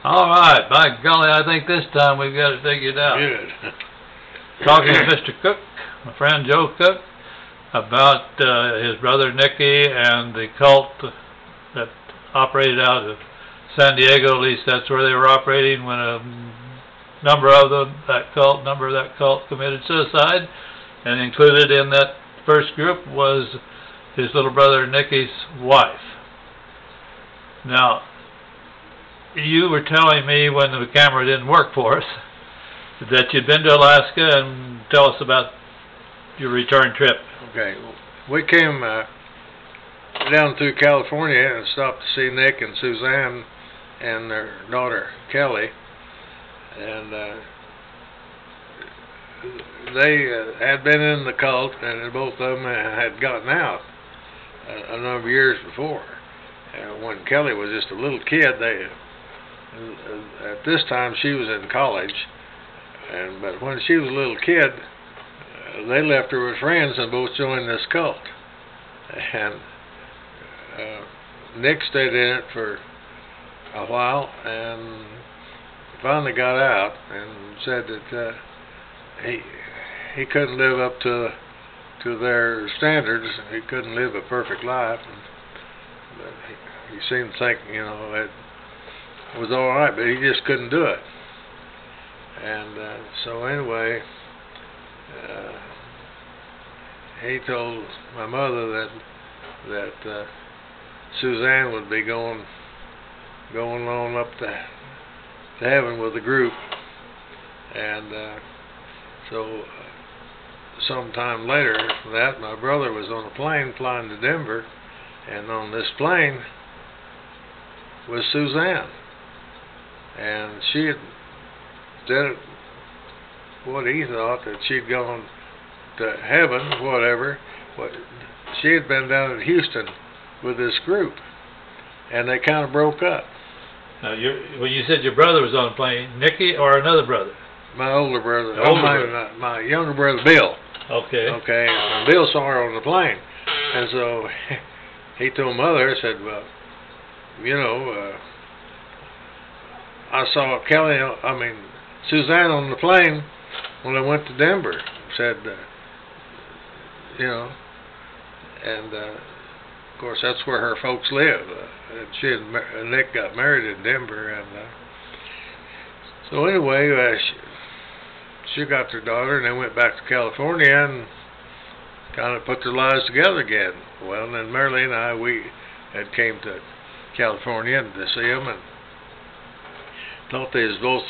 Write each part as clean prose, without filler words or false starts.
All right, by golly, I think this time we've got it figured out. Good. Talking to Mr. Cook, my friend Joe Cook, about his brother Nicky and the cult that operated out of San Diego. At least that's where they were operating when a number of that cult committed suicide, and included in that first group was his little brother Nicky's wife. Now, you were telling me when the camera didn't work for us that you'd been to Alaska, and tell us about your return trip. Okay, we came down through California and stopped to see Nick and Suzanne and their daughter Kelly, and they had been in the cult, and both of them had gotten out a number of years before. When Kelly was just a little kid, at this time she was in college, but when she was a little kid, they left her with friends and both joined this cult. And Nick stayed in it for a while and finally got out and said that he couldn't live up to their standards. He couldn't live a perfect life. But he seemed to think, it was all right, but he just couldn't do it. And so anyway, he told my mother that Suzanne would be going on up to heaven with the group, and so sometime later that my brother was on a plane flying to Denver, and on this plane was Suzanne, and she had did what he thought, that she'd gone to heaven, whatever. She had been down in Houston with this group, and they kind of broke up. Now, when you said your brother was on a plane, Nicky or another brother? My older brother. My younger brother, Bill. Okay. Okay, and Bill saw her on the plane, and so he told Mother, said, well, I saw Suzanne on the plane when I went to Denver. Said, and of course that's where her folks live. She and Nick got married in Denver, and so anyway, she got their daughter, and they went back to California and kind of put their lives together again. Well, then Marilyn and I, we had came to California to see them, and thought they was both,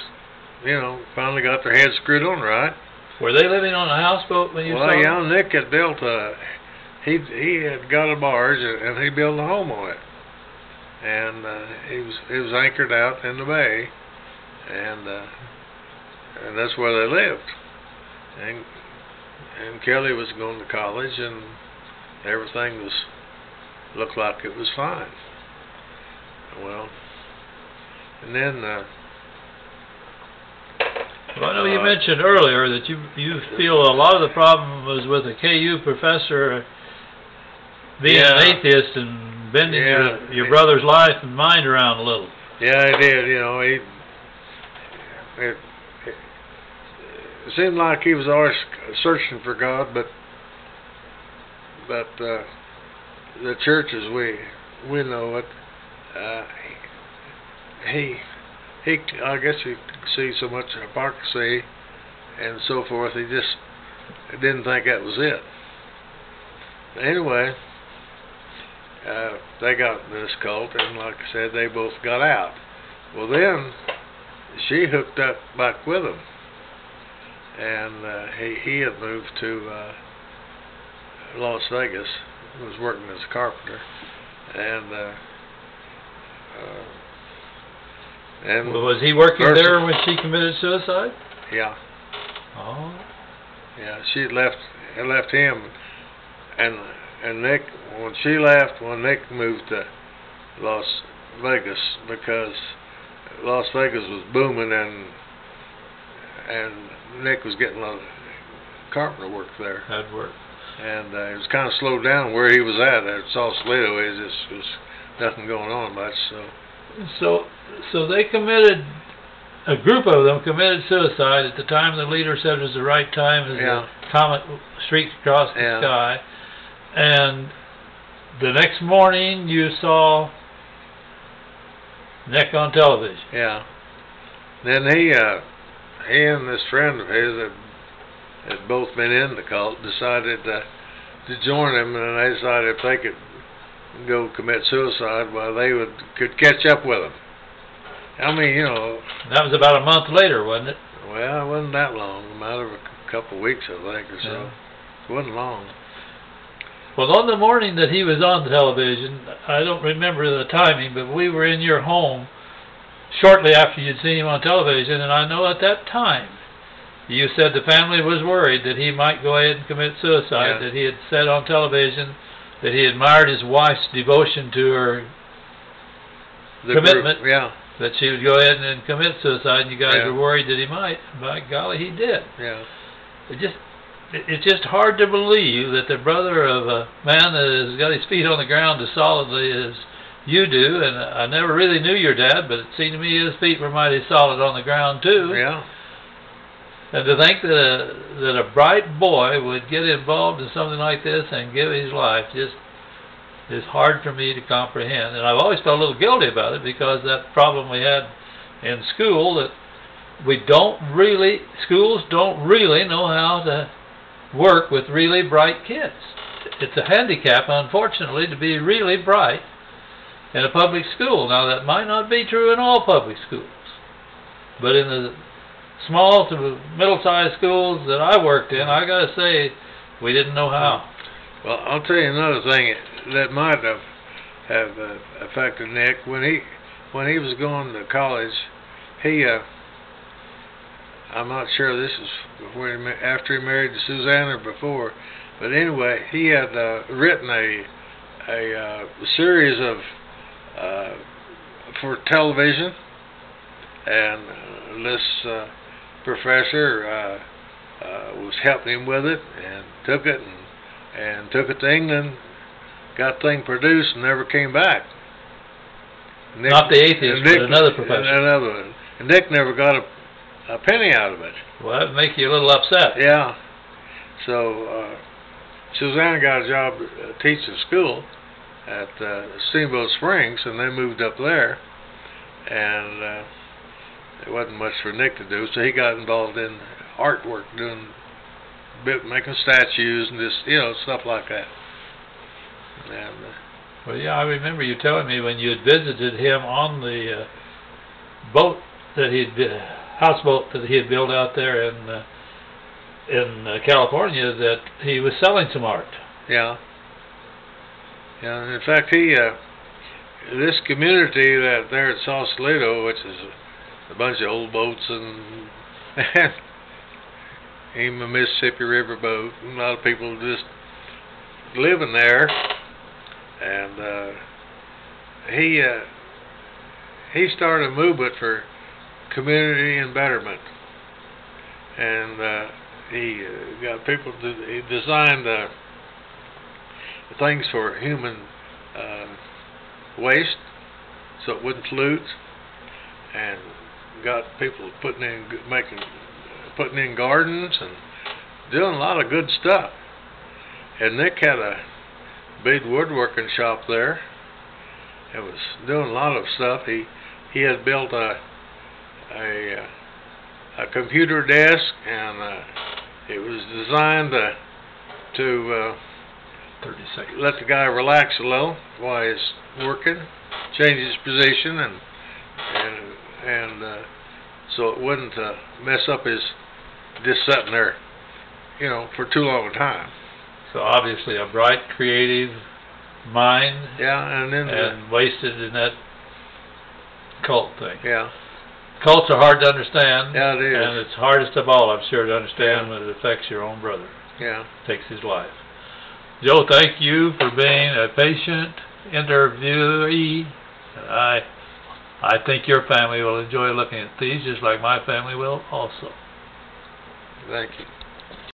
finally got their heads screwed on right. Were they living on a houseboat when you saw them? Well, Nick had built he had got a barge, and he built a home on it, and it was anchored out in the bay, and that's where they lived. And Kelly was going to college, and everything looked like it was fine. Well, and then well, I know you mentioned earlier that you feel a lot of the problem was with a KU professor being an atheist and bending your brother's life and mind around a little. Yeah, he did. It seemed like he was always searching for God, but the church as we know it, I guess you could see so much hypocrisy and so forth. He just didn't think that was it. Anyway, they got in this cult, and like I said, they both got out. Well, then she hooked up back with him, and he had moved to Las Vegas. He was working as a carpenter, and was he working there when she committed suicide? Yeah. Oh. Yeah, she had left him, and Nick, when Nick moved to Las Vegas, because Las Vegas was booming, and Nick was getting a lot of carpenter work there. That work. And it was kind of slowed down where he was at. At Sausalito, there was nothing going on much. So So they committed, a group of them committed suicide at the time the leader said was the right time as the comet streaked across the sky. And the next morning you saw Nick on television. Yeah. Then he and this friend of his that had both been in the cult decided to join him, and they decided if they could go commit suicide, well, they could catch up with him. I mean, you know. That was about a month later, wasn't it? Well, it wasn't that long. A matter of a couple of weeks, I think, or so. Yeah. It wasn't long. Well, on the morning that he was on television, I don't remember the timing, but we were in your home shortly after you'd seen him on television, and I know at that time you said the family was worried that he might go ahead and commit suicide, that he had said on television that he admired his wife's devotion to her commitment, that she would go ahead and commit suicide, and you guys were worried that he might. By golly, he did. Yeah. It's just hard to believe that the brother of a man that has got his feet on the ground as solidly as you do, and I never really knew your dad, but it seemed to me his feet were mighty solid on the ground too. Yeah. And to think that a bright boy would get involved in something like this and give his life just is hard for me to comprehend. And I've always felt a little guilty about it because that problem we had in school, that schools don't really know how to work with really bright kids. It's a handicap, unfortunately, to be really bright in a public school. Now, that might not be true in all public schools, but in the small to middle-sized schools that I worked in, I got to say, we didn't know how. Well, I'll tell you another thing that might have affected Nick. When he was going to college, I'm not sure this is after he married Suzanne or before, but anyway, he had written a series of for television, and this professor was helping him with it, and took it to England, got the thing produced, and never came back. Nick, not the atheist, but another professor. Another one. And Nick never got a penny out of it. Well, that would make you a little upset. Yeah. So Suzanne got a job teaching school at Steamboat Springs, and they moved up there, and there wasn't much for Nick to do, so he got involved in artwork, making statues and just, stuff like that. And well, yeah, I remember you telling me when you had visited him on the boat that houseboat that he had built out there in California, that he was selling some art. Yeah. Yeah, and in fact, this community that there at Sausalito, which is a bunch of old boats and even a Mississippi River boat, and a lot of people just living there, and he started a movement for community and betterment, and he got people he designed things for human waste so it wouldn't pollute, and got people putting in gardens and doing a lot of good stuff. And Nick had a big woodworking shop there. It was doing a lot of stuff. He had built a computer desk, and it was designed to 30 seconds. Let the guy relax a little while he's working, change his position, and so it wouldn't mess up his just sitting there, for too long a time. So obviously a bright, creative mind. Yeah, and wasted in that cult thing. Yeah. Cults are hard to understand. Yeah, it is. And it's hardest of all, I'm sure, to understand when it affects your own brother. Yeah. Takes his life. Joe, thank you for being a patient interviewee. I think your family will enjoy looking at these, just like my family will also. Thank you.